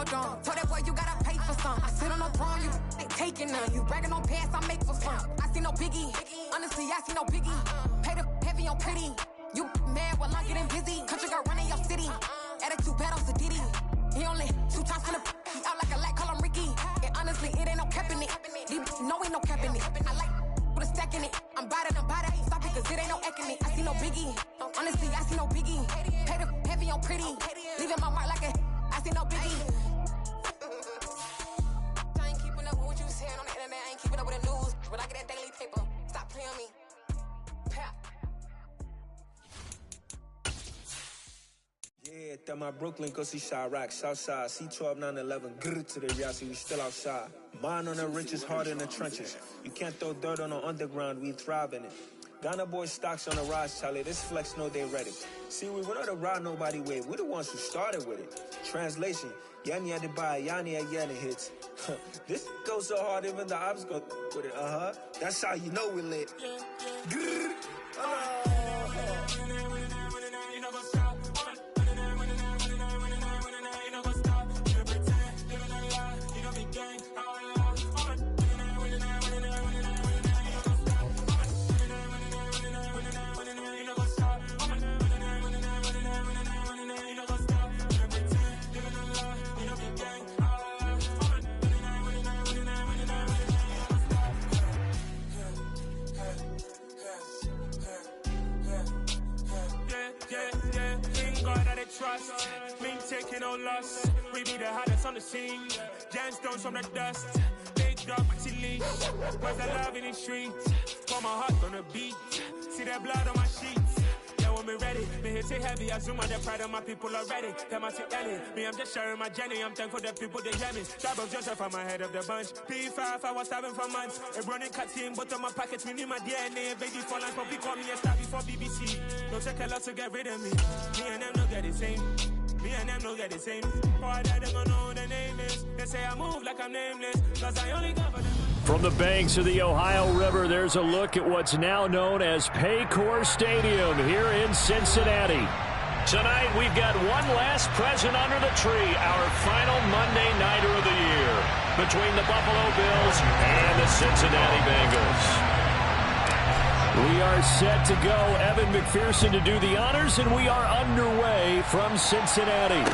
no drum. Told that boy you gotta pay for some. I sit on no throne, you ain't taking none. You bragging on pants, I make for fun. I see no biggie, honestly I see no biggie. Pay the heavy on pretty. You mad while I'm getting busy. Country girl running your city. Attitude bad on Sadiddy. He only 2 times from the he out like a light, call him Ricky. And honestly, it ain't no cap in it. These know ain't no cap in it. I like put a stack in it. I'm bad at stop it cause it ain't no eck in it. I see no biggie. Honestly, I see no biggie. Pay the heavy on pretty. Leaving my mark like a I see no biggie. I ain't keeping up with what you saying on the internet. I ain't keeping up with the news. But I get that daily paper. Stop playing me. Pap. Yeah, that my Brooklyn, go see Chirac, Southside, C12, 911, grrr to the Yassi, we still outside. Mine on the riches, hard in the trenches. You can't throw dirt on the underground, we thrive in it. Ghana boys stocks on the rise, Charlie, this flex know they ready. See, we were not to ride nobody with, we're the ones who started with it. Translation, Yanni had to buy, Yanni had Yanni hits. This goes so hard, even the ops go with it, That's how you know we lit. Grrr, trust, me taking no loss. We be the hottest on the scene. Gemstones from the dust. Big dog, pretty leash. Where's the love in the streets? Pour my heart on the beat. See that blood on my sheets. Yeah, when me ready, me hit it heavy. I zoom on the pride of my people already. Them I see Ellie. Me, I'm just sharing my journey. I'm thankful that people they hear me. Double Joseph on my head of the bunch. P5, I was starving for months. A running cut team, but on my pockets, we need my DNA. Baby for life, but we call me a star before BBC. Don't take a lot to get rid of me. Me and them don't get the same. Me and them don't get the same. Boy, they don't know who the name is. They say I move like I'm nameless. Cause I only cover them. From the banks of the Ohio River, there's a look at what's now known as Paycor Stadium here in Cincinnati. Tonight, we've got one last present under the tree, our final Monday nighter of the year, between the Buffalo Bills and the Cincinnati Bengals. We are set to go. Evan McPherson to do the honors, and we are underway from Cincinnati.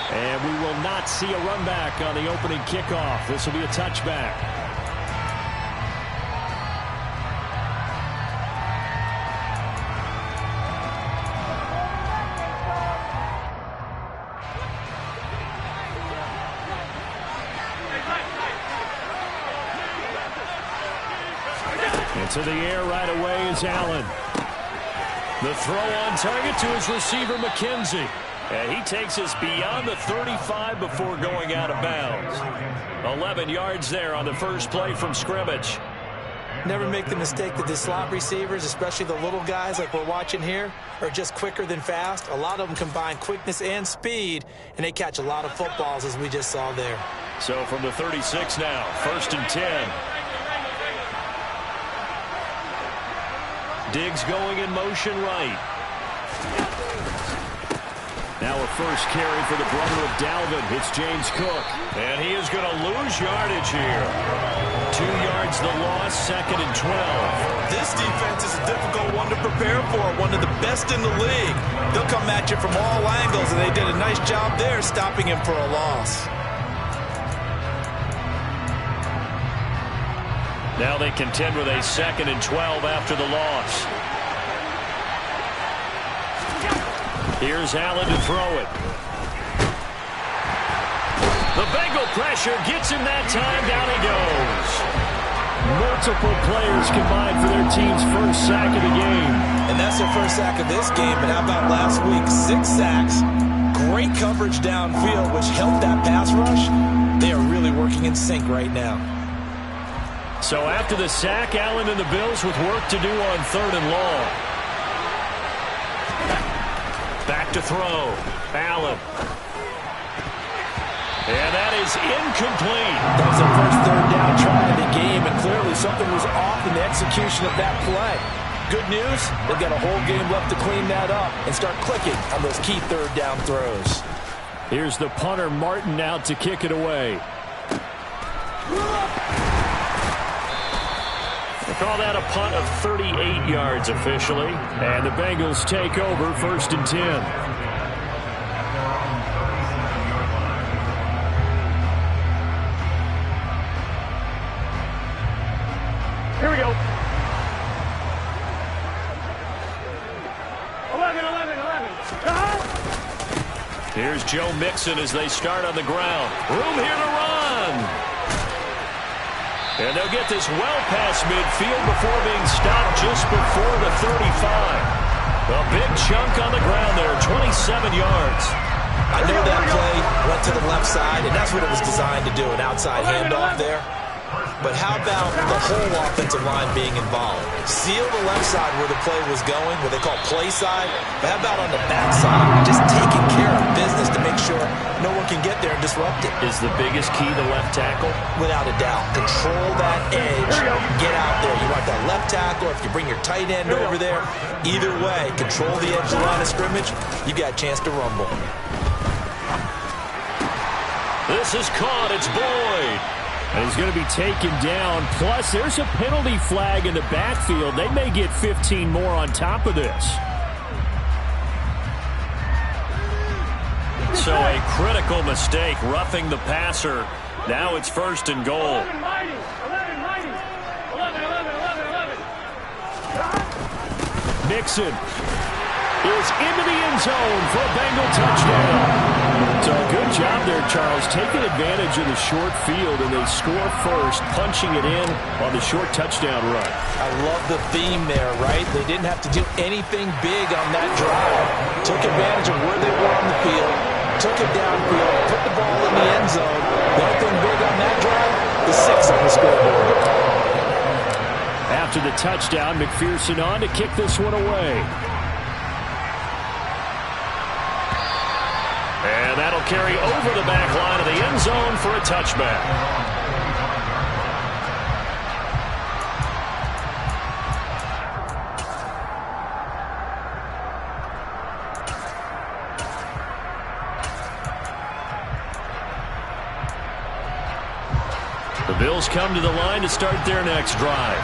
And we will not see a run back on the opening kickoff. This will be a touchback. Into the air right away is Allen. The throw on target to his receiver, McKenzie. And he takes us beyond the 35 before going out of bounds. 11 yards there on the first play from scrimmage. Never make the mistake that the slot receivers, especially the little guys like we're watching here, are just quicker than fast. A lot of them combine quickness and speed, and they catch a lot of footballs, as we just saw there. So from the 36 now, 1st and 10. Diggs going in motion right. Now a first carry for the brother of Dalvin. It's James Cook. And he is going to lose yardage here. 2 yards the loss, 2nd and 12. This defense is a difficult one to prepare for, one of the best in the league. They'll come at you from all angles, and they did a nice job there stopping him for a loss. Now they contend with a 2nd and 12 after the loss. Here's Allen to throw it. The Bengal pressure gets him that time. Down he goes. Multiple players combined for their team's first sack of the game. And that's their first sack of this game. But how about last week? 6 sacks. Great coverage downfield, which helped that pass rush. They are really working in sync right now. So after the sack, Allen and the Bills with work to do on 3rd and long. Back to throw. Allen. And that is incomplete. That was their first 3rd down try of the game, and clearly something was off in the execution of that play. Good news, they've got a whole game left to clean that up and start clicking on those key 3rd down throws. Here's the punter, Martin, out to kick it away. They call that a punt of 38 yards officially. And the Bengals take over 1st and 10. Here we go. 11. Here's Joe Mixon as they start on the ground. Room here to run. And they'll get this well past midfield before being stopped just before the 35. A big chunk on the ground there, 27 yards. I know that play went to the left side, and that's what it was designed to do, an outside handoff there. But how about the whole offensive line being involved? Seal the left side where the play was going, what they call play side. But how about on the back side? Just taking care of business to make sure no one can get there and disrupt it. Is the biggest key the left tackle? Without a doubt. Control that edge. Get out there. You want that left tackle. If you bring your tight end over there, either way, control the edge of the line of scrimmage, you got a chance to rumble. This is caught. It's Boyd. And he's going to be taken down. Plus, there's a penalty flag in the backfield. They may get 15 more on top of this. So a critical mistake, roughing the passer. Now it's 1st and goal. 11. Mixon is into the end zone for a Bengal touchdown. So good job there, Charles, taking advantage of the short field, and they score first, punching it in on the short touchdown run. I love the theme there, right? They didn't have to do anything big on that drive. Took advantage of where they were on the field, took it downfield, put the ball in the end zone. The only thing big on that drive, the 6 on the scoreboard. After the touchdown, McPherson on to kick this one away. And that'll carry over the back line of the end zone for a touchback. The Bills come to the line to start their next drive.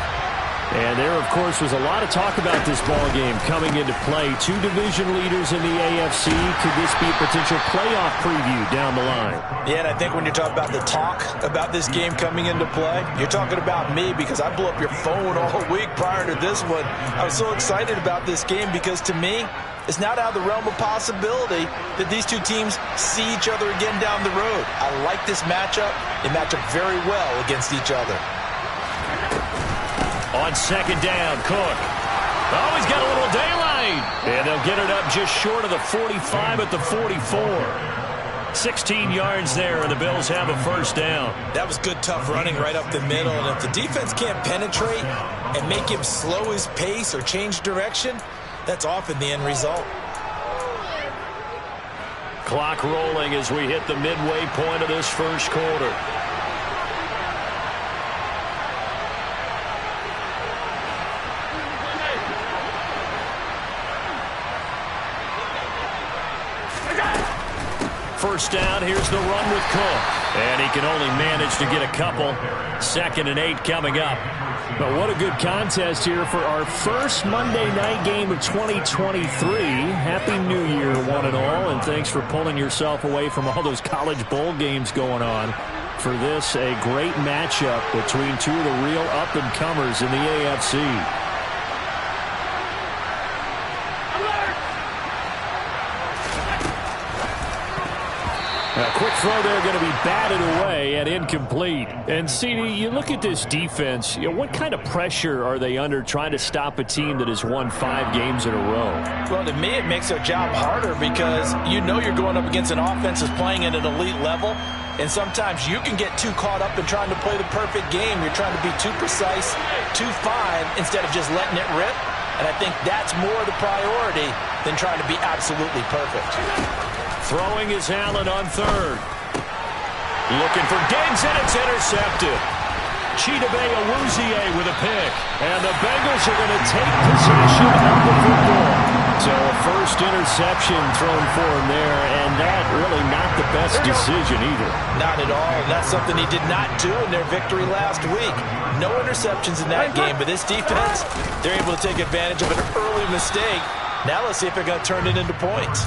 And there, of course, was a lot of talk about this ball game coming into play. 2 division leaders in the AFC. Could this be a potential playoff preview down the line? Yeah, and I think when you're talking about the talk about this game coming into play, you're talking about me because I blew up your phone all week prior to this one. I was so excited about this game because, to me, it's not out of the realm of possibility that these two teams see each other again down the road. I like this matchup. They match up very well against each other. On 2nd down, Cook. Oh, he's got a little daylight. And they'll get it up just short of the 45 at the 44. 16 yards there, and the Bills have a 1st down. That was good, tough running right up the middle. And if the defense can't penetrate and make him slow his pace or change direction, that's often the end result. Clock rolling as we hit the midway point of this 1st quarter. First down, here's the run with Cook. And he can only manage to get a couple. 2nd and 8 coming up. But what a good contest here for our first Monday night game of 2023. Happy New Year, one and all. And thanks for pulling yourself away from all those college bowl games going on. For this, a great matchup between 2 of the real up-and-comers in the AFC. A quick throw there going to be batted away and incomplete. And, CD, you look at this defense, what kind of pressure are they under trying to stop a team that has won 5 games in a row? Well, to me, it makes their job harder because you know you're going up against an offense that's playing at an elite level. And sometimes you can get too caught up in trying to play the perfect game. You're trying to be too precise, too fine, instead of just letting it rip. And I think that's more the priority than trying to be absolutely perfect. Throwing is Allen on 3rd. Looking for Diggs, and it's intercepted. Chidobe Awuzie with a pick. And the Bengals are going to take possession of the football. So a first interception thrown for him there, and that really not the best decision either. Not at all, and that's something he did not do in their victory last week. No interceptions in that game, but this defense, they're able to take advantage of an early mistake. Now let's see if they're going to turn it into points.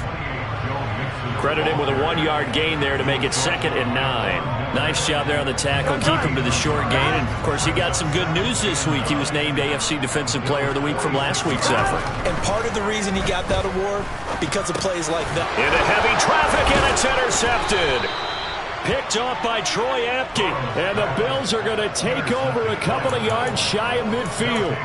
Credit him with a 1-yard gain there to make it 2nd and 9. Nice job there on the tackle. Keep him to the short gain. And, of course, he got some good news this week. He was named AFC Defensive Player of the Week from last week's effort. And part of the reason he got that award, because of plays like that. Into heavy traffic, and it's intercepted. Picked off by Troy Apke. And the Bills are going to take over a couple of yards shy of midfield.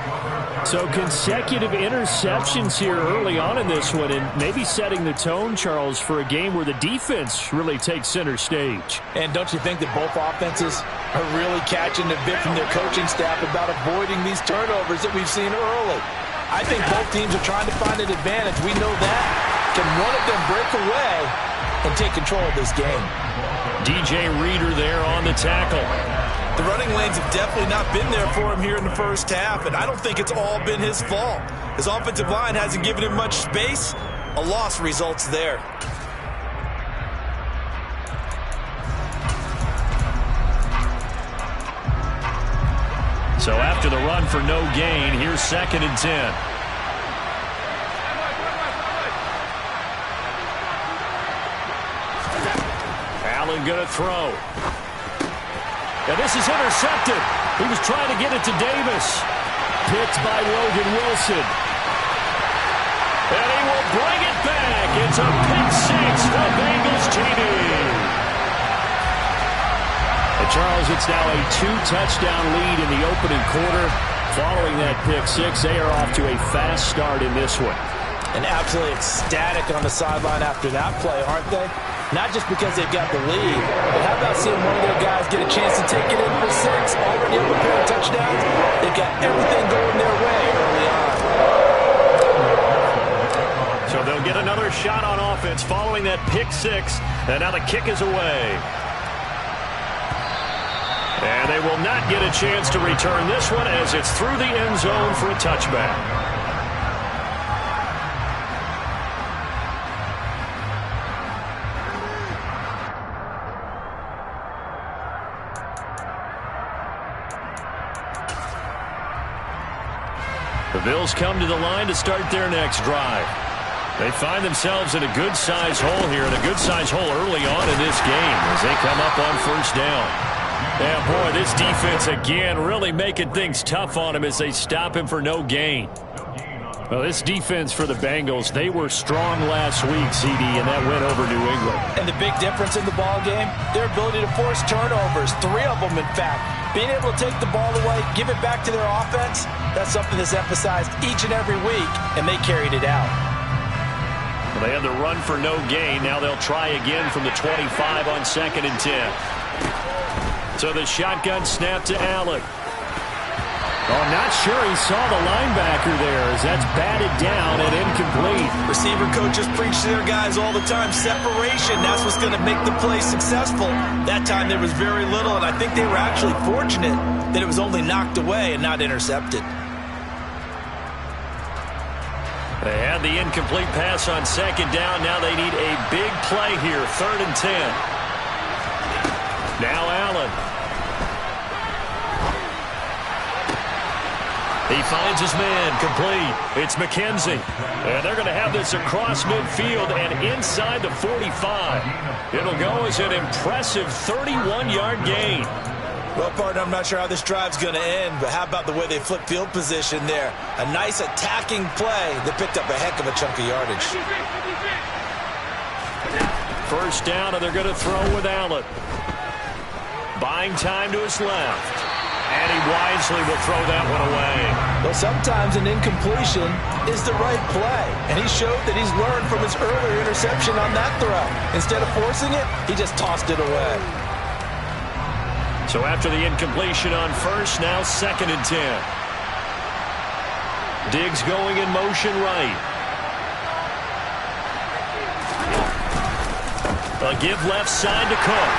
So consecutive interceptions here early on in this one, and maybe setting the tone, Charles, for a game where the defense really takes center stage. And don't you think that both offenses are really catching the bit from their coaching staff about avoiding these turnovers that we've seen early? I think both teams are trying to find an advantage. We know that. Can one of them break away and take control of this game? DJ Reader there on the tackle. The running lanes have definitely not been there for him here in the first half, and I don't think it's all been his fault. His offensive line hasn't given him much space. A loss results there. So after the run for no gain, here's 2nd and 10. Allen going to throw. And this is intercepted. He was trying to get it to Davis. Picked by Logan Wilson. And he will bring it back. It's a pick 6 for Bengals TD. And Charles, it's now a 2-touchdown lead in the opening quarter. Following that pick 6, they are off to a fast start in this one. And absolutely ecstatic on the sideline after that play, aren't they? Not just because they've got the lead, but how about seeing one of their guys get a chance to take it in for 6, already up a pair of touchdowns? They've got everything going their way early on. So they'll get another shot on offense following that pick 6, and now the kick is away. And they will not get a chance to return this one as it's through the end zone for a touchback. The Bills come to the line to start their next drive. They find themselves in a good-sized hole here, and a good-sized hole early on in this game as they come up on first down. Yeah, boy, this defense again really making things tough on him as they stop him for no gain. Well, this defense for the Bengals, they were strong last week, CD, and that went over New England. And the big difference in the ball game, their ability to force turnovers, 3 of them, in fact. Being able to take the ball away, give it back to their offense, that's something that's emphasized each and every week, and they carried it out. Well, they had the run for no gain. Now they'll try again from the 25 on 2nd and 10. So the shotgun snap to Allen. Oh, not sure he saw the linebacker there as that's batted down and incomplete. Receiver coaches preach to their guys all the time. Separation, that's what's going to make the play successful. That time there was very little, and I think they were actually fortunate that it was only knocked away and not intercepted. They had the incomplete pass on 2nd down. Now they need a big play here, 3rd and 10. Now Allen. He finds his man, complete. It's McKenzie. And they're going to have this across midfield and inside the 45. It'll go as an impressive 31-yard gain. Well, partner, I'm not sure how this drive's going to end, but how about the way they flip field position there? A nice attacking play that picked up a heck of a chunk of yardage. First down, and they're going to throw with Allen. Buying time to his left. And he wisely will throw that one away. Well, sometimes an incompletion is the right play. And he showed that he's learned from his earlier interception on that throw. Instead of forcing it, he just tossed it away. So after the incompletion on first, now 2nd and 10. Diggs going in motion right. A give left side to Cook.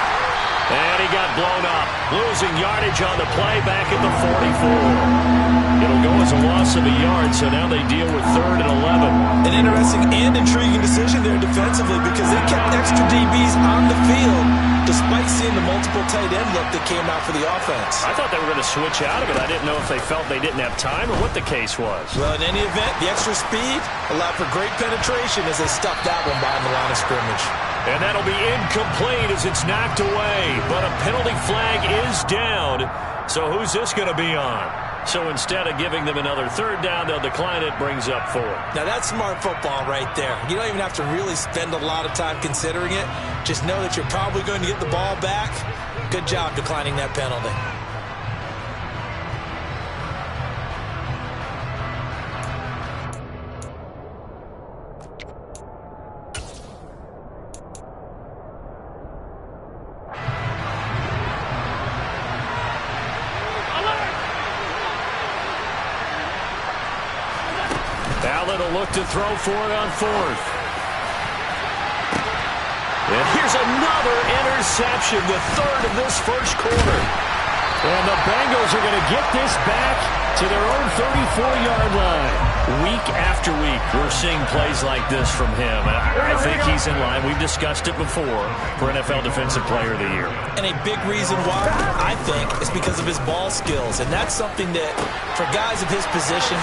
And he got blown up, losing yardage on the play back at the 44. It'll go as a loss of a yard, so now they deal with 3rd and 11. An interesting and intriguing decision there defensively because they kept extra DBs on the field despite seeing the multiple tight end look that came out for the offense. I thought they were going to switch out of it. I didn't know if they felt they didn't have time or what the case was. Well, in any event, the extra speed allowed for great penetration as they stuffed that one behind the line of scrimmage. And that'll be incomplete as it's knocked away. But a penalty flag is down. So who's this going to be on? So instead of giving them another 3rd down, they'll decline it, brings up 4. Now that's smart football right there. You don't even have to really spend a lot of time considering it. Just know that you're probably going to get the ball back. Good job declining that penalty. Allen will look to throw for it on 4th. And here's another interception, the 3rd of this first quarter. And the Bengals are going to get this back to their own 34-yard line. Week after week, we're seeing plays like this from him. And I think he's in line. We've discussed it before for NFL Defensive Player of the Year. And a big reason why, I think, is because of his ball skills. And that's something that, for guys of his position,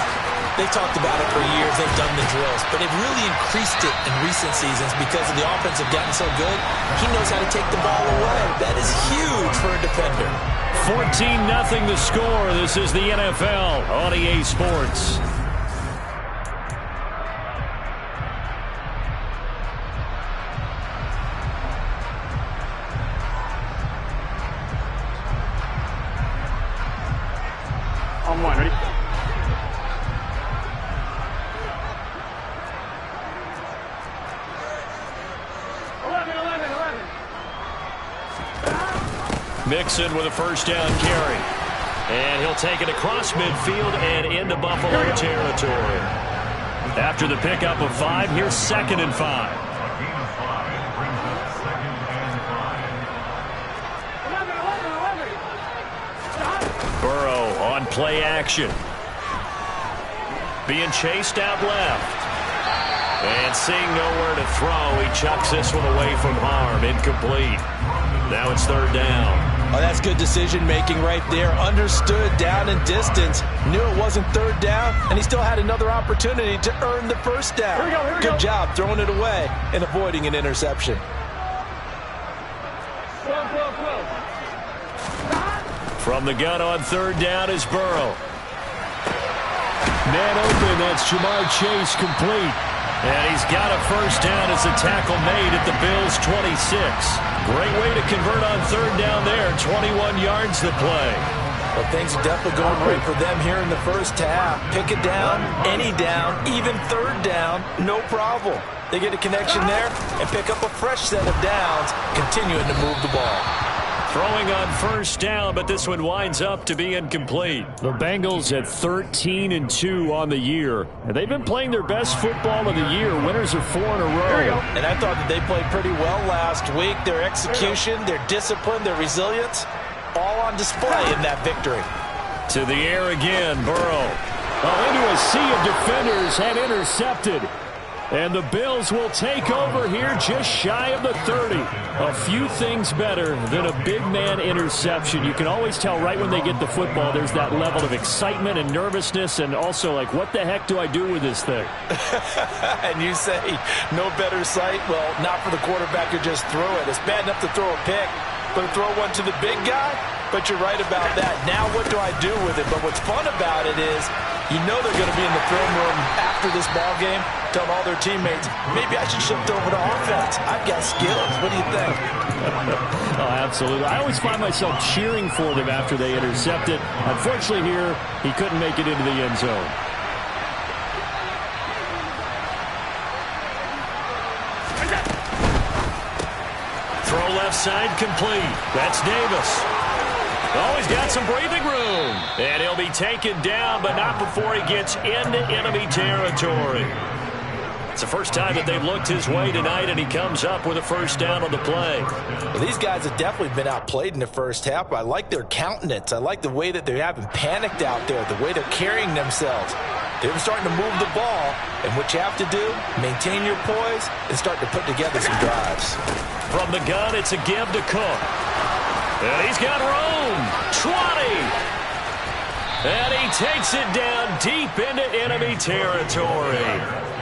they've talked about it for years. They've done the drills. But they've really increased it in recent seasons because of the offense have gotten so good. He knows how to take the ball away. That is huge for a defender. 14-0 the score. This is the NFL on EA Sports. On 1, ready? Mixon with a 1st down carry. And he'll take it across midfield and into Buffalo territory. After the pickup of 5, here's 2nd and 5. Burrow on play action. Being chased out left. And seeing nowhere to throw, he chucks this one away from harm. Incomplete. Now it's 3rd down. Oh, that's good decision-making right there. Understood down and distance. Knew it wasn't 3rd down, and he still had another opportunity to earn the 1st down. Here we go. Good job throwing it away and avoiding an interception. From the gun on 3rd down is Burrow. Man open, that's Jamar Chase complete. And he's got a 1st down as a tackle made at the Bills' 26. Great way to convert on 3rd down there. 21 yards to play. Well, things are definitely going great for them here in the first half. Pick it down, any down, even 3rd down, no problem. They get a connection there and pick up a fresh set of downs, continuing to move the ball. Throwing on 1st down, but this one winds up to be incomplete. The Bengals at 13-2 on the year. And they've been playing their best football of the year. Winners of 4 in a row. And I thought that they played pretty well last week. Their execution, their discipline, their resilience, all on display in that victory. To the air again, Burrow. Into a sea of defenders and intercepted. And the Bills will take over here just shy of the 30. A few things better than a big man interception. You can always tell right when they get the football, there's that level of excitement and nervousness and also like, what the heck do I do with this thing? And you say, no better sight? Well, not for the quarterback who just threw it. It's bad enough to throw a pick, but to throw one to the big guy? But you're right about that. Now what do I do with it? But what's fun about it is you know they're going to be in the film room after this ball game, telling all their teammates, maybe I should shift over to offense. I've got skills. What do you think? Oh, absolutely. I always find myself cheering for them after they intercept it. Unfortunately here, he couldn't make it into the end zone. Throw left side complete. That's Davis. Oh, he's got some breathing room. And he'll be taken down, but not before he gets into enemy territory. It's the first time that they've looked his way tonight, and he comes up with a first down on the play. Well, these guys have definitely been outplayed in the first half, but I like their countenance. I like the way that they haven't panicked out there, the way they're carrying themselves. They're starting to move the ball, and what you have to do, maintain your poise and start to put together some drives. From the gun, it's a give to Cook. And he's got room. 20. And he takes it down deep into enemy territory.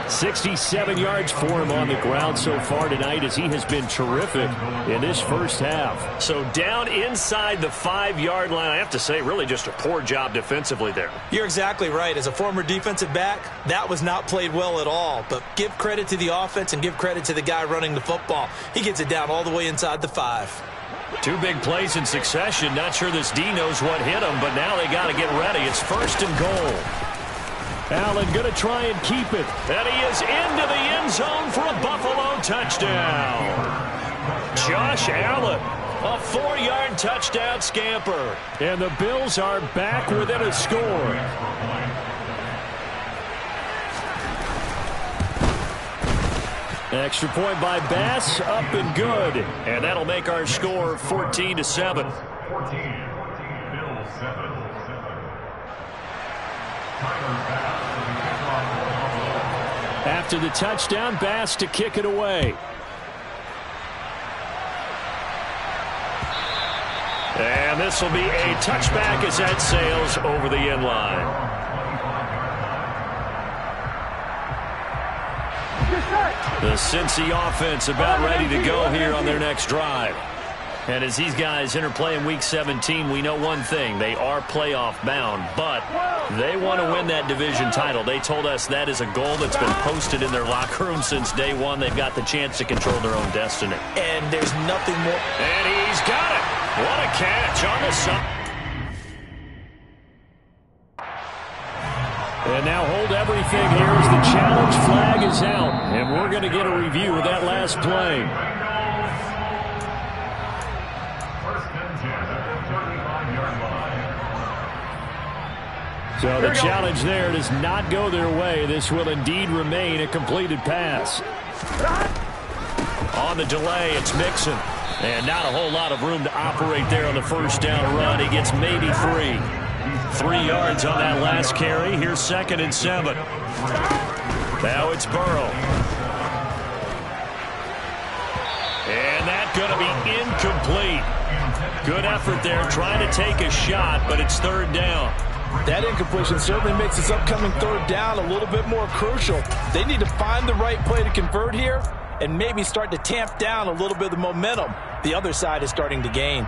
67 yards for him on the ground so far tonight, as he has been terrific in this first half. So down inside the 5-yard line, I have to say, really just a poor job defensively there. You're exactly right. As a former defensive back, that was not played well at all. But give credit to the offense and give credit to the guy running the football. He gets it down all the way inside the 5. 2 big plays in succession. Not sure this D knows what hit him, but now they got to get ready. It's 1st and goal. Allen going to try and keep it. And he is into the end zone for a Buffalo touchdown. Josh Allen, a 4-yard touchdown scamper. And the Bills are back within a score. Extra point by Bass, up and good. And that'll make our score 14-7. After the touchdown, Bass to kick it away. And this will be a touchback as that sails over the end line. The Cincy offense about ready to go here on their next drive. And as these guys interplay in Week 17, we know one thing. They are playoff bound, but they want to win that division title. They told us that is a goal that's been posted in their locker room since day one. They've got the chance to control their own destiny. And there's nothing more. And he's got it. What a catch on the side. And now hold everything here as the challenge flag is out. And we're going to get a review of that last play. So the challenge there does not go their way. This will indeed remain a completed pass. On the delay, it's Mixon. And not a whole lot of room to operate there on the first down run. He gets maybe 3. 3 yards on that last carry. Here's 2nd and 7. Now it's Burrow. And that's going to be incomplete. Good effort there trying to take a shot, but it's 3rd down. That incompletion certainly makes this upcoming 3rd down a little bit more crucial. They need to find the right play to convert here and maybe start to tamp down a little bit of the momentum the other side is starting to gain.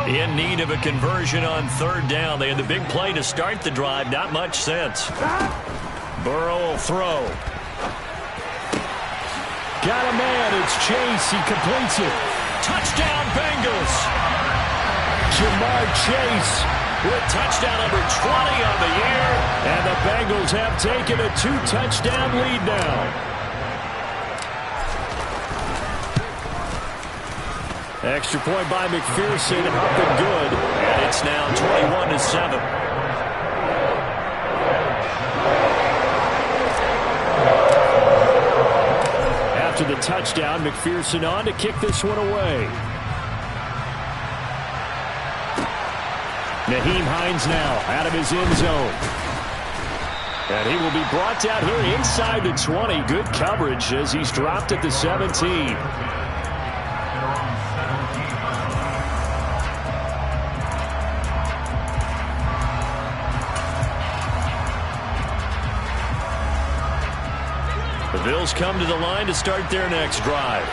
In need of a conversion on 3rd down. They had the big play to start the drive. Not much sense. Burrow will throw. Got a man. It's Chase. He completes it. Touchdown, Bengals. Jamar Chase with touchdown number 20 on the year. And the Bengals have taken a 2-touchdown lead now. Extra point by McPherson, up and good. And it's now 21-7. After the touchdown, McPherson on to kick this one away. Nyheim Hines now out of his end zone. And he will be brought down here inside the 20. Good coverage as he's dropped at the 17. The Bills come to the line to start their next drive.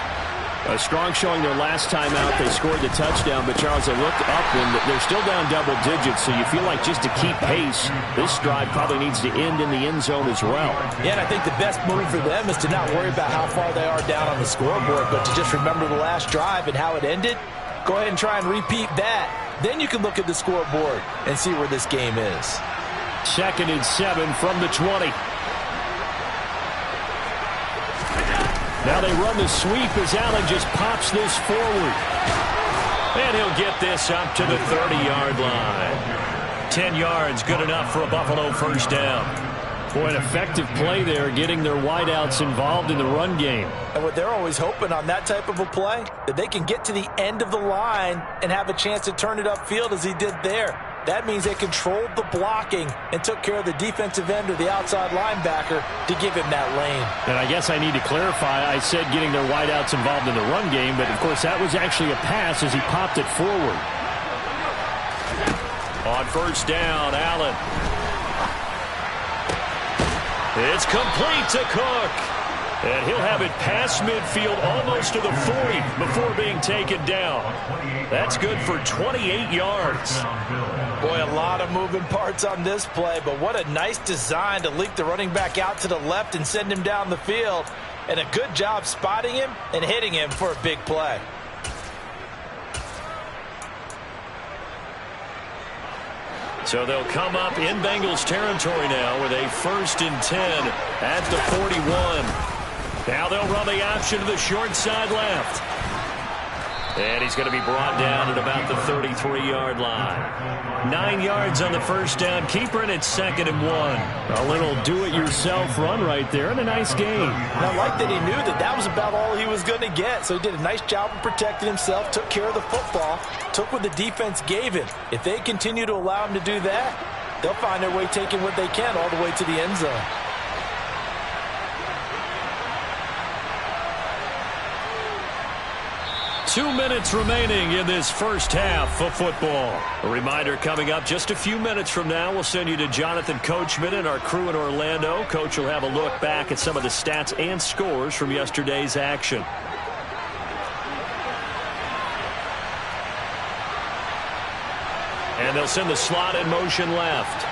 A strong showing their last time out. They scored the touchdown, but Charles, they looked up and they're still down double digits, so you feel like just to keep pace, this drive probably needs to end in the end zone as well. Yeah, and I think the best move for them is to not worry about how far they are down on the scoreboard, but to just remember the last drive and how it ended. Go ahead and try and repeat that. Then you can look at the scoreboard and see where this game is. 2nd and 7 from the 20. Now they run the sweep as Allen just pops this forward. And he'll get this up to the 30-yard line. 10 yards, good enough for a Buffalo first down. Boy, an effective play there, getting their wideouts involved in the run game. And what they're always hoping on that type of a play, that they can get to the end of the line and have a chance to turn it upfield as he did there. That means they controlled the blocking and took care of the defensive end or the outside linebacker to give him that lane. And I guess I need to clarify, I said getting their wideouts involved in the run game, but of course that was actually a pass as he popped it forward. On first down, Allen. It's complete to Cook. And he'll have it past midfield almost to the 40 before being taken down. That's good for 28 yards. Boy, a lot of moving parts on this play, but what a nice design to leak the running back out to the left and send him down the field. And a good job spotting him and hitting him for a big play. So they'll come up in Bengals territory now with a 1st and 10 at the 41. Now they'll run the option to the short side left. And he's going to be brought down at about the 33-yard line. 9 yards on the first down keeper, and it's 2nd and 1. A little do-it-yourself run right there, and a nice game. And I like that he knew that that was about all he was going to get. So he did a nice job of protecting himself, took care of the football, took what the defense gave him. If they continue to allow him to do that, they'll find their way taking what they can all the way to the end zone. Two minutes remaining in this first half of football. A reminder coming up just a few minutes from now. We'll send you to Jonathan Coachman and our crew in Orlando. Coach will have a look back at some of the stats and scores from yesterday's action. And they'll send the slot in motion left.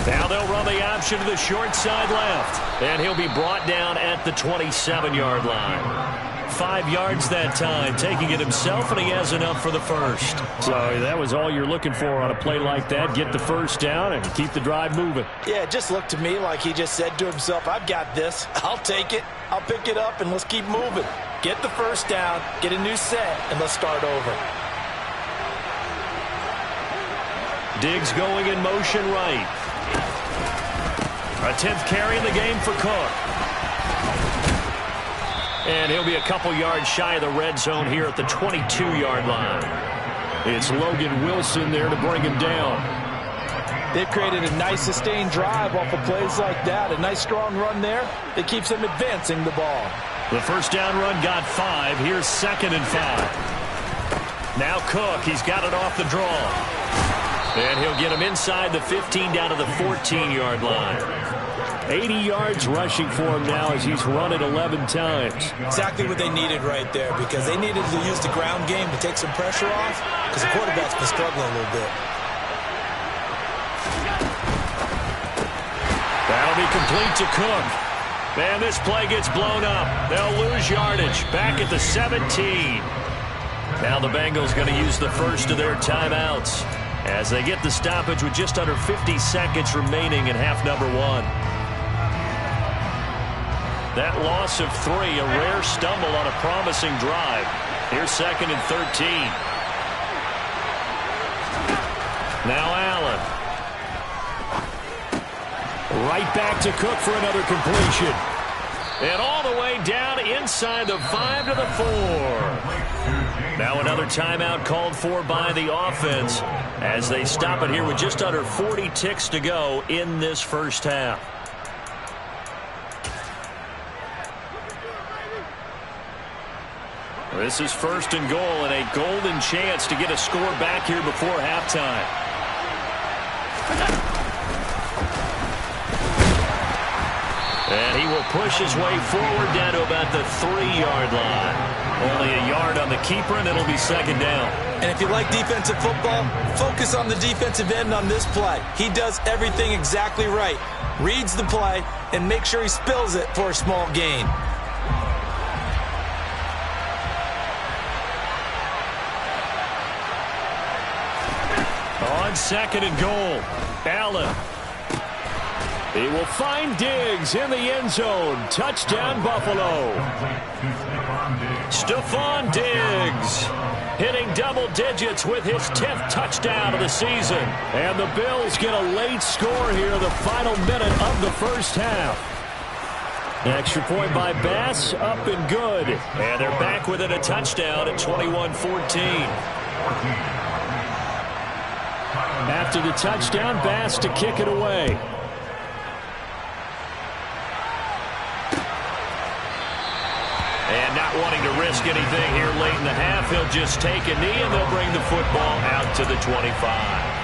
Now they'll run the option to the short side left. And he'll be brought down at the 27-yard line. 5 yards that time, taking it himself, and he has enough for the first. So that was all you're looking for on a play like that. Get the first down and keep the drive moving. Yeah, it just looked to me like he just said to himself, I've got this. I'll take it. I'll pick it up, and let's keep moving. Get the first down, get a new set, and let's start over. Diggs going in motion right. A 10th carry in the game for Cook. And he'll be a couple yards shy of the red zone here at the 22-yard line. It's Logan Wilson there to bring him down. They've created a nice sustained drive off of plays like that. A nice strong run there that keeps them advancing the ball. The first down run got 5. Here's 2nd and 5. Now Cook, he's got it off the draw. And he'll get him inside the 15 down to the 14-yard line. 80 yards rushing for him now as he's run it 11 times. Exactly what they needed right there, because they needed to use the ground game to take some pressure off, because the quarterback's been struggling a little bit. That'll be complete to Cook. And this play gets blown up. They'll lose yardage back at the 17. Now the Bengals going to use the first of their timeouts as they get the stoppage with just under 50 seconds remaining in half number 1. That loss of 3, a rare stumble on a promising drive. Here's 2nd and 13. Now Allen. Right back to Cook for another completion. And all the way down inside the 5 to the 4. Now another timeout called for by the offense as they stop it here with just under 40 ticks to go in this first half. This is 1st and goal and a golden chance to get a score back here before halftime. And he will push his way forward down to about the 3-yard line. Only a yard on the keeper, and it'll be 2nd down. And if you like defensive football, focus on the defensive end on this play. He does everything exactly right. Reads the play and makes sure he spills it for a small gain. On 2nd and goal, Allen. He will find Diggs in the end zone. Touchdown, Buffalo. Stephon Diggs hitting double digits with his 10th touchdown of the season. And the Bills get a late score here in the final minute of the first half. An extra point by Bass, up and good. And they're back within a touchdown at 21-14. After the touchdown, Bass to kick it away. And not wanting to risk anything here late in the half, he'll just take a knee and they'll bring the football out to the 25.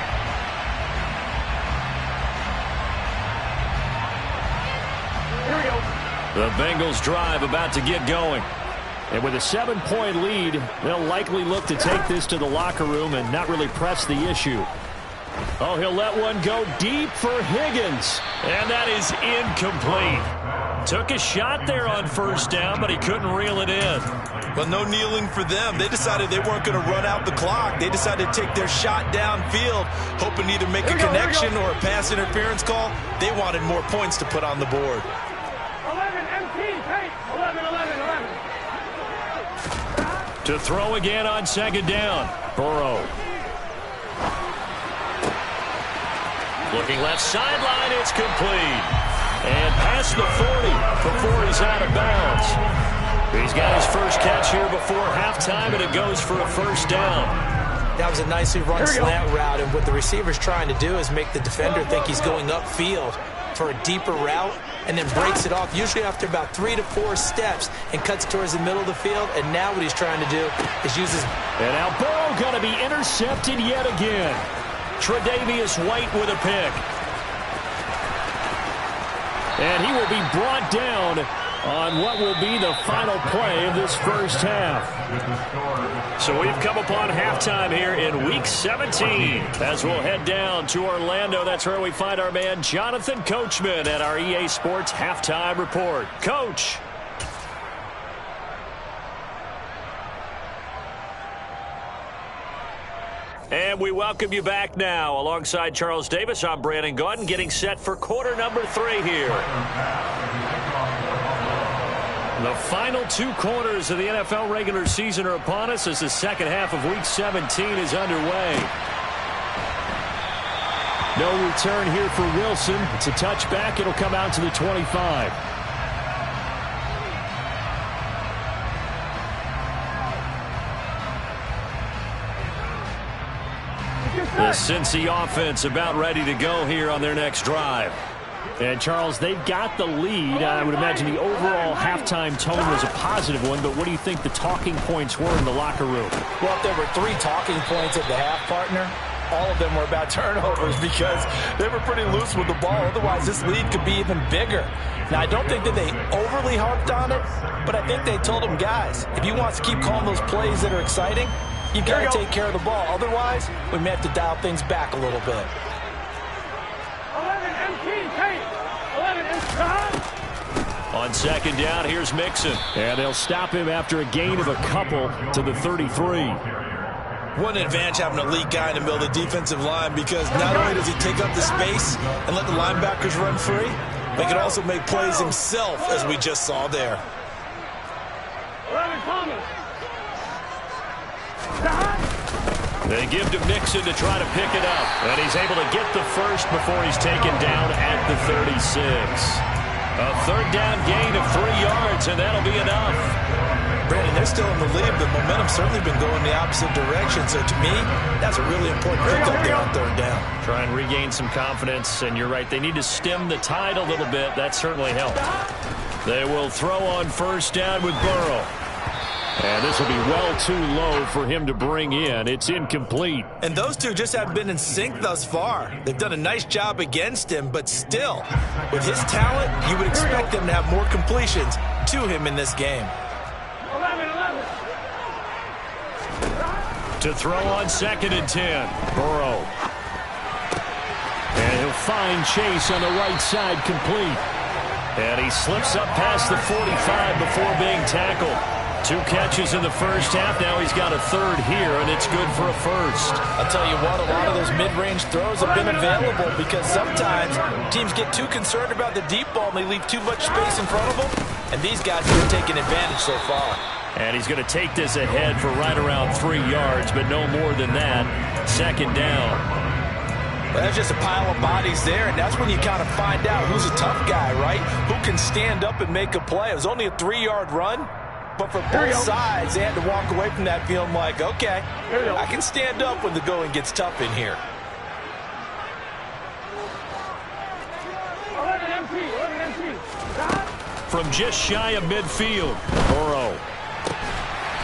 The Bengals drive about to get going. And with a 7-point lead, they'll likely look to take this to the locker room and not really press the issue. Oh, he'll let one go deep for Higgins. And that is incomplete. Took a shot there on first down, but he couldn't reel it in. Well, no kneeling for them. They decided they weren't going to run out the clock. They decided to take their shot downfield, hoping either make a connection or a pass interference call. They wanted more points to put on the board. 11. To throw again on second down. Burrow. Looking left sideline, it's complete. And past the 40 before he's out of bounds. He's got his first catch here before halftime, and it goes for a first down. That was a nicely run slant route, and what the receiver's trying to do is make the defender think he's going upfield for a deeper route, and then breaks it off, usually after about 3 to 4 steps, and cuts towards the middle of the field. And now what he's trying to do is use his... And now Burrow going to be intercepted yet again. Tre'Davious White with a pick. And he will be brought down on what will be the final play of this first half. So we've come upon halftime here in Week 17 as we'll head down to Orlando. That's where we find our man Jonathan Coachman at our EA Sports Halftime Report. Coach. And we welcome you back now. Alongside Charles Davis, I'm Brandon Gaudin, getting set for quarter number 3 here. The final 2 quarters of the NFL regular season are upon us as the second half of Week 17 is underway. No return here for Wilson. It's a touchback. It'll come out to the 25. The Cincy offense about ready to go here on their next drive. And, Charles, they've got the lead. I would imagine the overall halftime tone was a positive one, but what do you think the talking points were in the locker room? Well, if there were 3 talking points at the half, partner, all of them were about turnovers because they were pretty loose with the ball. Otherwise, this lead could be even bigger. Now, I don't think that they overly harped on it, but I think they told them, guys, if you want to keep calling those plays that are exciting, you've got to take care of the ball. Otherwise, we may have to dial things back a little bit. 11 On second down, here's Mixon. And they'll stop him after a gain of a couple to the 33. What an advantage having an elite guy in the middle of the defensive line, because not only does he take up the space and let the linebackers run free, but he can also make plays himself, as we just saw there. 11 Thomas. They give to Mixon to try to pick it up. And he's able to get the first before he's taken down at the 36. A third down gain of 3 yards, and that'll be enough. Brandon, they're still in the lead, but momentum's certainly been going the opposite direction. So to me, that's a really important pickup there on third down. Try and regain some confidence, and you're right. They need to stem the tide a little bit. That certainly helped. They will throw on first down with Burrow. And this will be well too low for him to bring in. It's incomplete. And those two just haven't been in sync thus far. They've done a nice job against him, but still, with his talent, you would expect them to have more completions to him in this game. 11. To throw on second and 10, Burrow. And he'll find Chase on the right side, complete. And he slips up past the 45 before being tackled. 2 catches in the first half. Now he's got a third here, and it's good for a first. I'll tell you what, a lot of those mid-range throws have been available because sometimes teams get too concerned about the deep ball and they leave too much space in front of them. And these guys have been taking advantage so far. And he's going to take this ahead for right around 3 yards, but no more than that. Second down. Well, that's just a pile of bodies there, and that's when you kind of find out who's a tough guy, right? Who can stand up and make a play. It was only a 3-yard run, but for both sides, they had to walk away from that feeling like, okay, I can stand up when the going gets tough in here. 11 empty. From just shy of midfield, Burrow.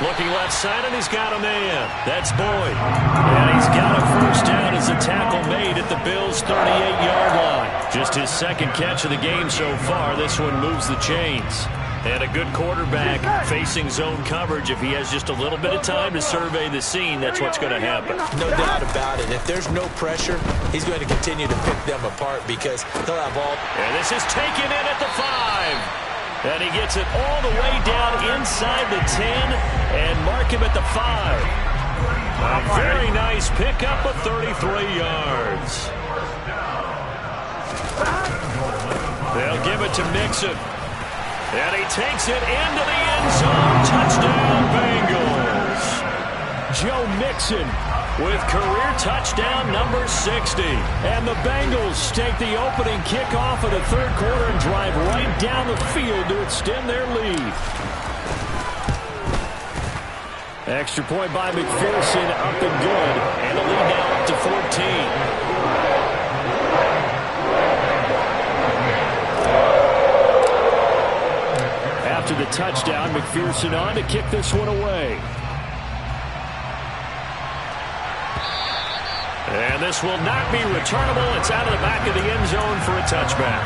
Looking left side, and he's got a man. That's Boyd. And he's got a first down as a tackle made at the Bills' 38-yard line. Just his second catch of the game so far. This one moves the chains. And a good quarterback facing zone coverage. If he has just a little bit of time to survey the scene, that's what's going to happen. No doubt about it. If there's no pressure, he's going to continue to pick them apart because he'll have all. And this is taken in at the 5. And he gets it all the way down inside the 10 and mark him at the 5. A very nice pickup of 33 yards. They'll give it to Mixon. And he takes it into the end zone. Touchdown, Bengals. Joe Mixon with career touchdown number 60. And the Bengals take the opening kickoff of the third quarter and drive right down the field to extend their lead. Extra point by McPherson, up and good. And the lead now up to 14. After the touchdown, McPherson on to kick this one away. And this will not be returnable. It's out of the back of the end zone for a touchback.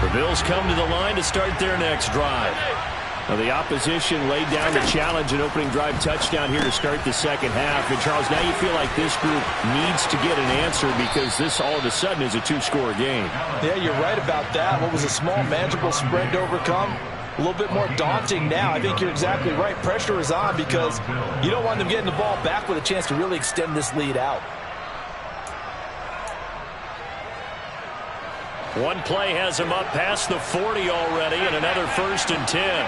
The Bills come to the line to start their next drive. Now the opposition laid down the challenge and opening drive touchdown here to start the second half. And, Charles, now you feel like this group needs to get an answer because this all of a sudden is a 2-score game. Yeah, you're right about that. What was a small, manageable spread to overcome, a little bit more daunting now. I think you're exactly right. Pressure is on because you don't want them getting the ball back with a chance to really extend this lead out. One play has him up past the 40 already, and another 1st and 10.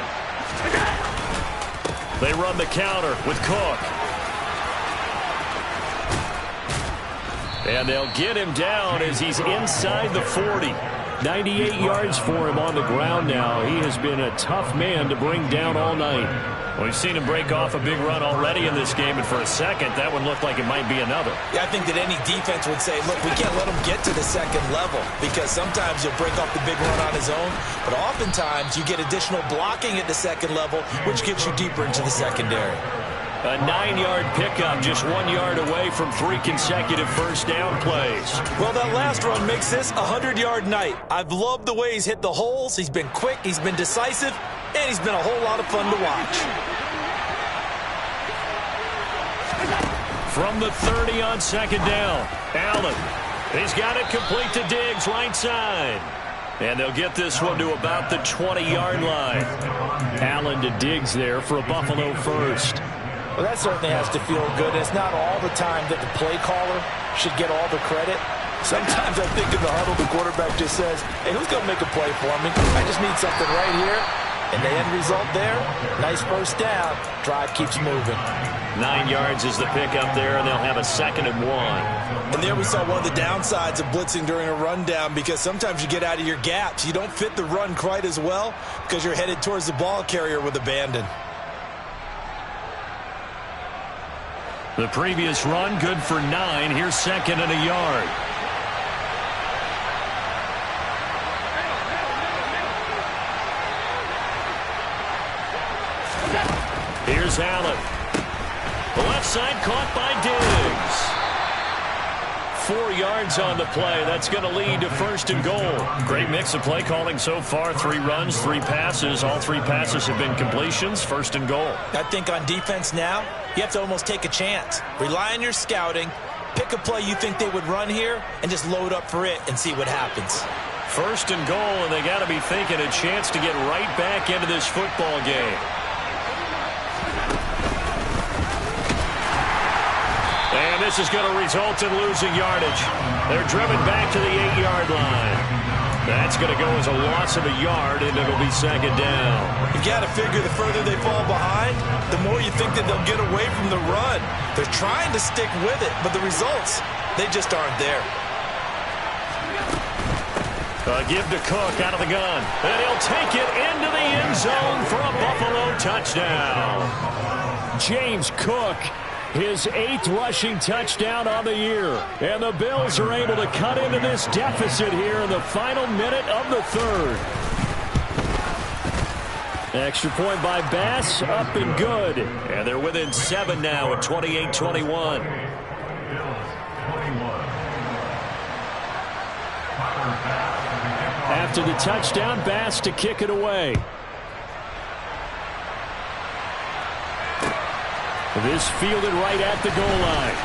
They run the counter with Cook. And they'll get him down as he's inside the 40. 98 yards for him on the ground now. He has been a tough man to bring down all night. We've seen him break off a big run already in this game, and for a second, that one looked like it might be another. Yeah, I think that any defense would say, look, we can't let him get to the second level because sometimes he'll break off the big run on his own, but oftentimes you get additional blocking at the second level, which gets you deeper into the secondary. A 9-yard pickup, just 1 yard away from 3 consecutive first down plays. Well, that last run makes this a 100-yard night. I've loved the way he's hit the holes. He's been quick, he's been decisive, and he's been a whole lot of fun to watch. From the 30 on second down, Allen. He's got it complete to Diggs, right side. And they'll get this one to about the 20-yard line. Allen to Diggs there for a Buffalo first. Well, that certainly has to feel good. It's not all the time that the play caller should get all the credit. Sometimes I think in the huddle, the quarterback just says, hey, who's going to make a play for me? I just need something right here. And the end result there, nice first down. Drive keeps moving. 9 yards is the pickup there, and they'll have a 2nd and 1. And there we saw one of the downsides of blitzing during a rundown because sometimes you get out of your gaps. You don't fit the run quite as well because you're headed towards the ball carrier with abandon. The previous run, good for 9. Here's 2nd and a yard. Here's Allen. The left side caught by Diggs. 4 yards on the play. That's going to lead to 1st and goal. Great mix of play calling so far. 3 runs, 3 passes. All 3 passes have been completions. 1st and goal. I think on defense now, you have to almost take a chance. Rely on your scouting. Pick a play you think they would run here and just load up for it and see what happens. 1st and goal, and they got to be thinking a chance to get right back into this football game. And this is going to result in losing yardage. They're driven back to the 8-yard line. That's going to go as a loss of a yard, and it'll be 2nd down. You've got to figure the further they fall behind, the more you think that they'll get away from the run. They're trying to stick with it, but the results, they just aren't there. Give to Cook out of the gun. And he'll take it into the end zone for a Buffalo touchdown. James Cook, his 8th rushing touchdown on the year. And the Bills are able to cut into this deficit here in the final minute of the 3rd. Extra point by Bass, up and good. And they're within 7 now at 28-21. After the touchdown, Bass to kick it away. This fielded right at the goal line.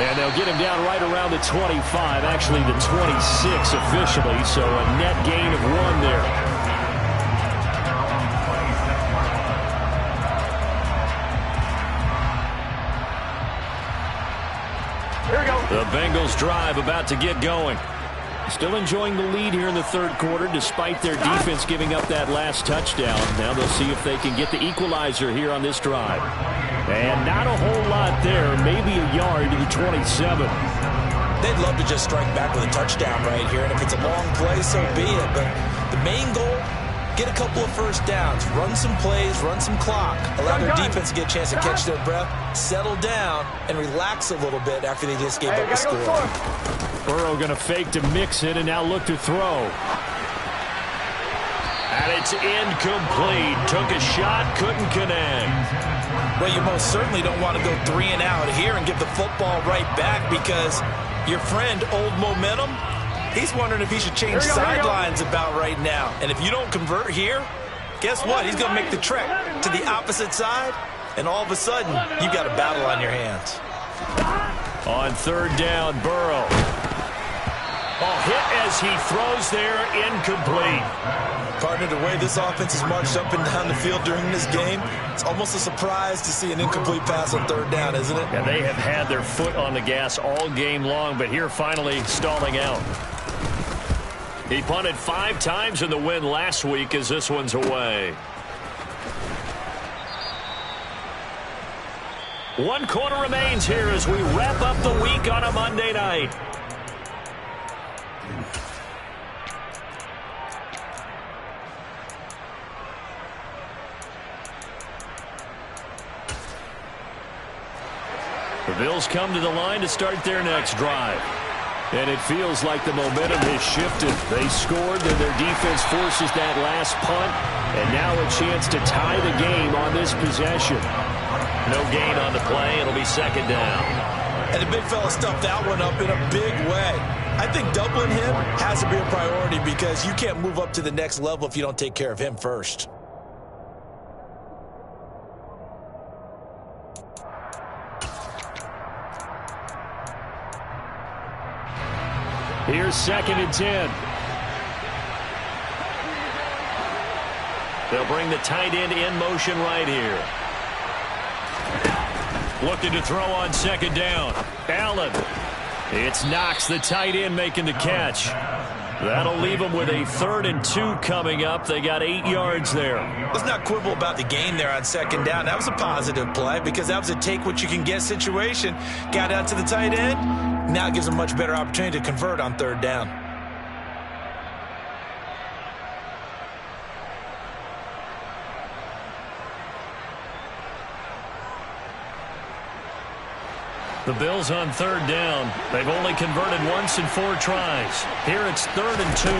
And they'll get him down right around the 25, actually the 26 officially, so a net gain of 1 there. Here we go. The Bengals drive about to get going. Still enjoying the lead here in the 3rd quarter despite their defense giving up that last touchdown. Now they'll see if they can get the equalizer here on this drive. And not a whole lot there, maybe a yard to the 27. They'd love to just strike back with a touchdown right here, and if it's a long play, so be it. But the main goal, get a couple of 1st downs, run some plays, run some clock, allow their defense to get a chance to catch their breath, settle down, and relax a little bit after they just gave up the score. Burrow going to fake to mix it and now look to throw. And it's incomplete. Took a shot, couldn't connect. Well, you most certainly don't want to go 3 and out here and give the football right back because your friend, Old Momentum, he's wondering if he should change sidelines about right now. And if you don't convert here, guess what? He's going to make the trek to the opposite side, and all of a sudden, you've got a battle on your hands. On 3rd down, Burrow. Oh, hit as he throws there, incomplete. Partner, the way this offense has marched up and down the field during this game, it's almost a surprise to see an incomplete pass on 3rd down, isn't it? Yeah, they have had their foot on the gas all game long, but here finally stalling out. He punted 5 times in the win last week as this one's away. 1 quarter remains here as we wrap up the week on a Monday night. The Bills come to the line to start their next drive. And it feels like the momentum has shifted. They scored, and their defense forces that last punt. And now a chance to tie the game on this possession. No gain on the play. It'll be 2nd down. And the big fella stuffed that one up in a big way. I think doubling him has to be a priority because you can't move up to the next level if you don't take care of him first. Here's 2nd and 10. They'll bring the tight end in motion right here. Looking to throw on 2nd down. Allen. It's Knox, the tight end, making the catch. That'll leave them with a 3rd and 2 coming up. They got 8 yards there. Let's not quibble about the gain there on 2nd down. That was a positive play because that was a take-what-you-can-get situation. Got out to the tight end. Now it gives them a much better opportunity to convert on 3rd down. The Bills on 3rd down. They've only converted once in 4 tries. Here it's 3rd and 2.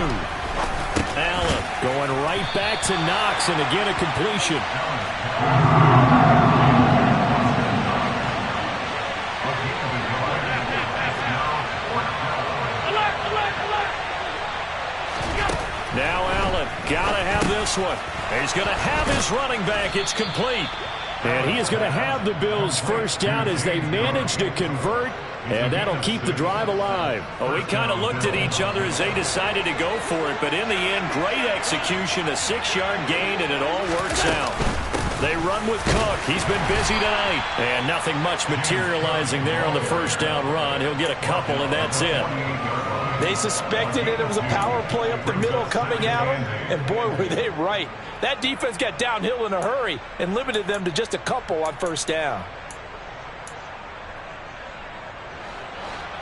Allen going right back to Knox, and again a completion. this one. He's going to have his running back. It's complete. And he is going to have the Bills first down as they manage to convert. And that'll keep the drive alive. Well, we kind of looked at each other as they decided to go for it. But in the end, great execution, a 6-yard gain, and it all works out. They run with Cook. He's been busy tonight. And nothing much materializing there on the first down run. He'll get a couple, and that's it. They suspected it was a power play up the middle coming at them, and boy, were they right. That defense got downhill in a hurry and limited them to just a couple on first down.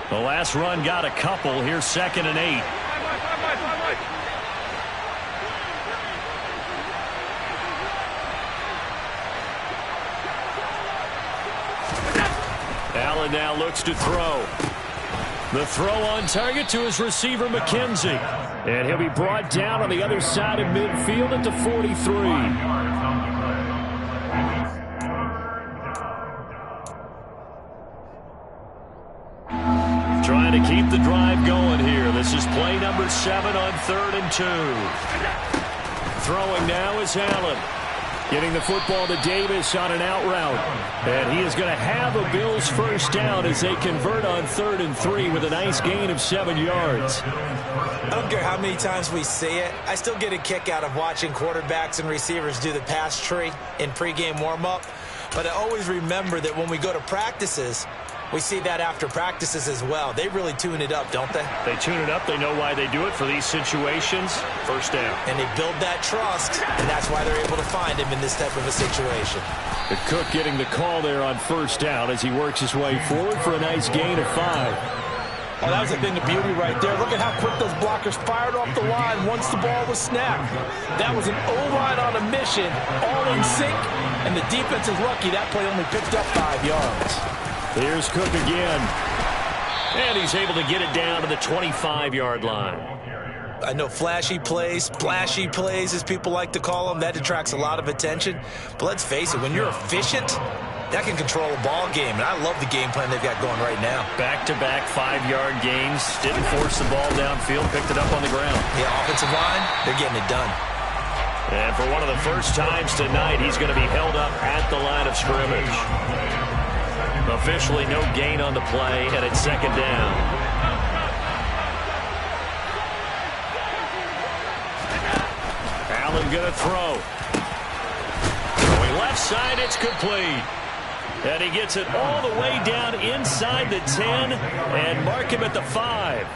The last run got a couple. Here's 2nd and 8. Allen now looks to throw. The throw on target to his receiver, McKenzie. And he'll be brought down on the other side of midfield at the 43. Trying to keep the drive going here. This is play number 7 on 3rd and 2. Throwing now is Allen. Getting the football to Davis on an out route. And he is going to have a Bills first down as they convert on 3rd and 3 with a nice gain of 7 yards. I don't care how many times we see it. I still get a kick out of watching quarterbacks and receivers do the pass tree in pregame warm-up. But I always remember that when we go to practices, we see that after practices as well. They really tune it up, don't they? They tune it up. They know why they do it for these situations. First down. And they build that trust, and that's why they're able to find him in this type of a situation. The Cook getting the call there on first down as he works his way forward for a nice gain of 5. Oh, that was a thing of beauty right there. Look at how quick those blockers fired off the line once the ball was snapped. That was an O-line on a mission, all in sync, and the defense is lucky that play only picked up 5 yards. Here's Cook again. And he's able to get it down to the 25-yard line. I know flashy plays, splashy plays, as people like to call them, that attracts a lot of attention. But let's face it, when you're efficient, that can control a ball game. And I love the game plan they've got going right now. Back-to-back 5-yard gains. Didn't force the ball downfield, picked it up on the ground. Yeah, offensive line, they're getting it done. And for one of the first times tonight, he's going to be held up at the line of scrimmage. Officially no gain on the play, and it's 2nd down. Allen going to throw. Going left side, it's complete. And he gets it all the way down inside the 10 and mark him at the 5.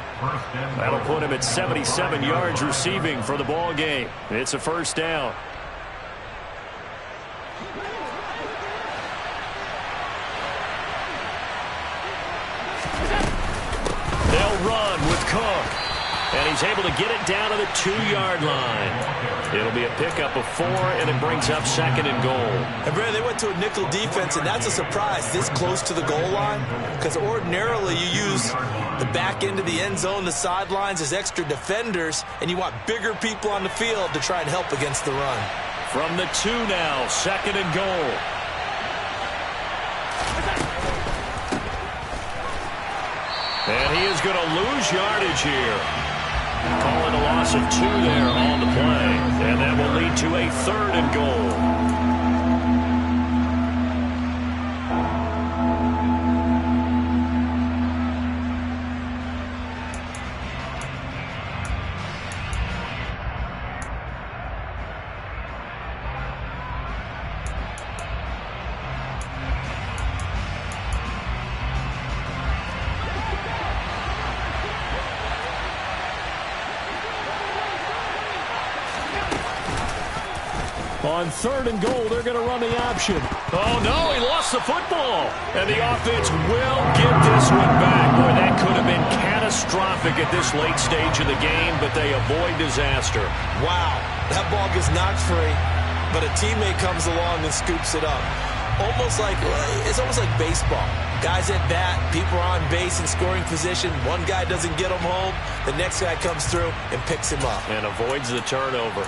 That'll put him at 77 yards receiving for the ball game. It's a first down. They'll run with Cook. And he's able to get it down to the 2-yard line. It'll be a pickup of 4, and it brings up 2nd and goal. And, Brad, they went to a nickel defense, and that's a surprise this close to the goal line, because ordinarily you use the back end of the end zone, the sidelines as extra defenders, and you want bigger people on the field to try and help against the run. From the 2 now, 2nd and goal. And he is going to lose yardage here. Calling a loss of 2 there on the play. And that will lead to a 3rd and goal. On 3rd and goal, they're going to run the option. Oh, no, he lost the football. And the offense will get this one back. Boy, that could have been catastrophic at this late stage of the game, but they avoid disaster. Wow, that ball gets knocked free, but a teammate comes along and scoops it up. It's almost like baseball. Guys at bat, people are on base in scoring position. One guy doesn't get him home. The next guy comes through and picks him up. And avoids the turnover.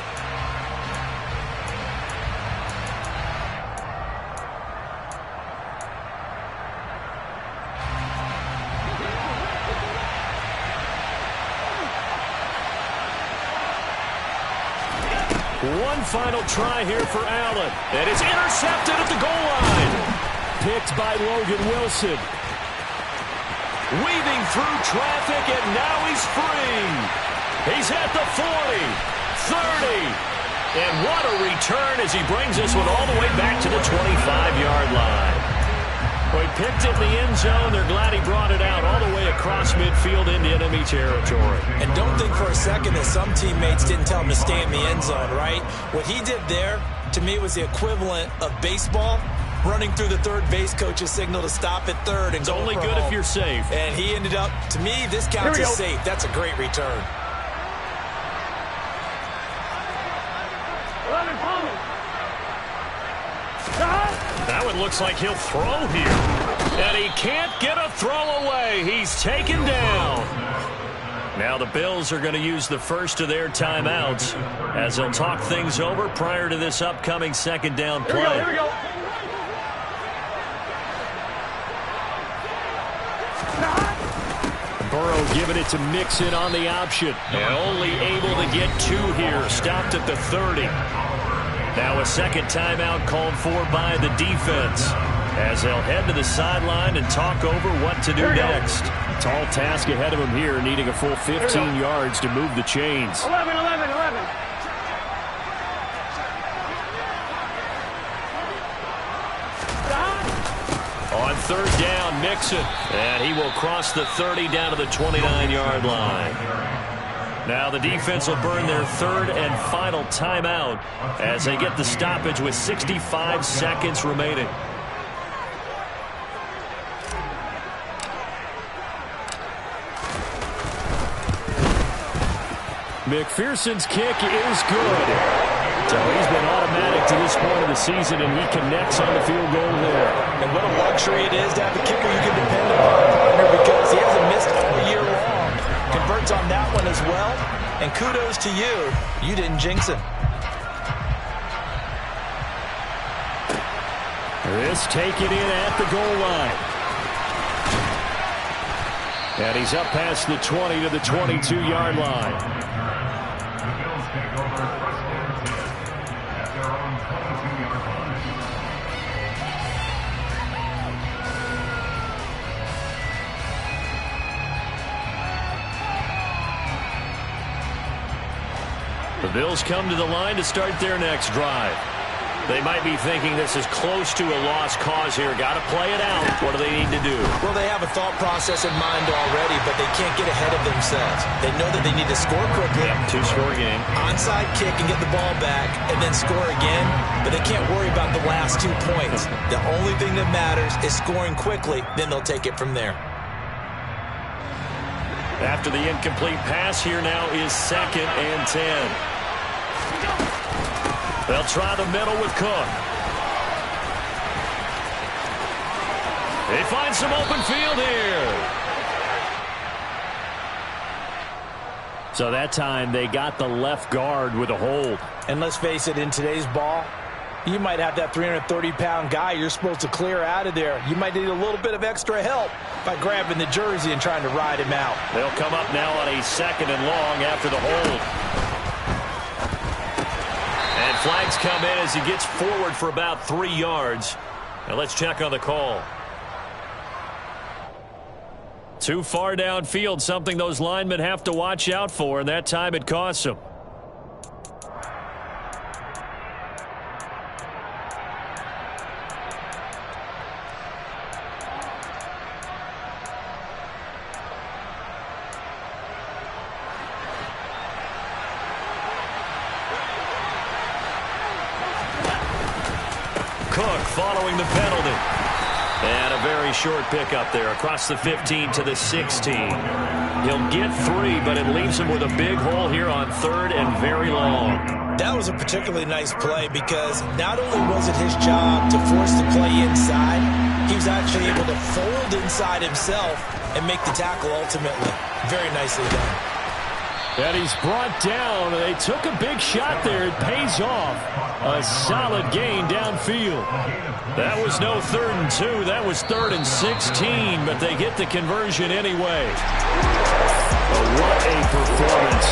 One final try here for Allen. And it's intercepted at the goal line. Picked by Logan Wilson. Weaving through traffic, and now he's free. He's at the 40, 30. And what a return as he brings this one all the way back to the 25-yard line. Well, he picked it in the end zone. They're glad he brought it out all the way across midfield into enemy territory. And don't think for a second that some teammates didn't tell him to stay in the end zone, right? What he did there, to me, was the equivalent of baseball running through the third base coach's signal to stop at third. And it's only good if you're safe. And he ended up, to me, this counts as safe. That's a great return. 11 Thomas. That one looks like he'll throw here. And he can't get a throw away. He's taken down. Now the Bills are going to use the first of their timeouts as they'll talk things over prior to this upcoming second down play. Here we go. Burrow giving it to Mixon on the option. And only able to get two here. Stopped at the 30. Now a second timeout called for by the defense as they'll head to the sideline and talk over what to do next. Tall task ahead of them here, needing a full 15 yards to move the chains. 11. On third down, Mixon. And he will cross the 30 down to the 29-yard line. Now the defense will burn their third and final timeout as they get the stoppage with 65 seconds remaining. McPherson's kick is good. So he's been automatic to this point of the season, and he connects on the field goal there. And what a luxury it is to have a kicker you can depend upon, partner, because he hasn't missed all year long. Converts on that one as well, and kudos to you. You didn't jinx him. This taken in at the goal line. And he's up past the 20 to the 22-yard line. The Bills come to the line to start their next drive. They might be thinking this is close to a lost cause here. Got to play it out. What do they need to do? Well, they have a thought process in mind already, but they can't get ahead of themselves. They know that they need to score quickly. Yep, two-score game. Onside kick and get the ball back and then score again, but they can't worry about the last 2 points. The only thing that matters is scoring quickly, then they'll take it from there. After the incomplete pass, here now is 2nd and 10. They'll try the middle with Cook. They find some open field here. So that time they got the left guard with a hold. And let's face it, in today's ball, you might have that 330-pound guy you're supposed to clear out of there. You might need a little bit of extra help by grabbing the jersey and trying to ride him out. They'll come up now on a 2nd and long after the hold. And flags come in as he gets forward for about 3 yards. Now let's check on the call. Too far downfield, something those linemen have to watch out for, and that time it costs them. Cook following the penalty. And a very short pickup there across the 15 to the 16. He'll get 3, but it leaves him with a big hole here on 3rd and very long. That was a particularly nice play because not only was it his job to force the play inside, he was actually able to fold inside himself and make the tackle ultimately. Very nicely done. And he's brought down. They took a big shot there. It pays off. A solid gain downfield. That was no 3rd and 2. That was 3rd and 16, but they get the conversion anyway. But what a performance.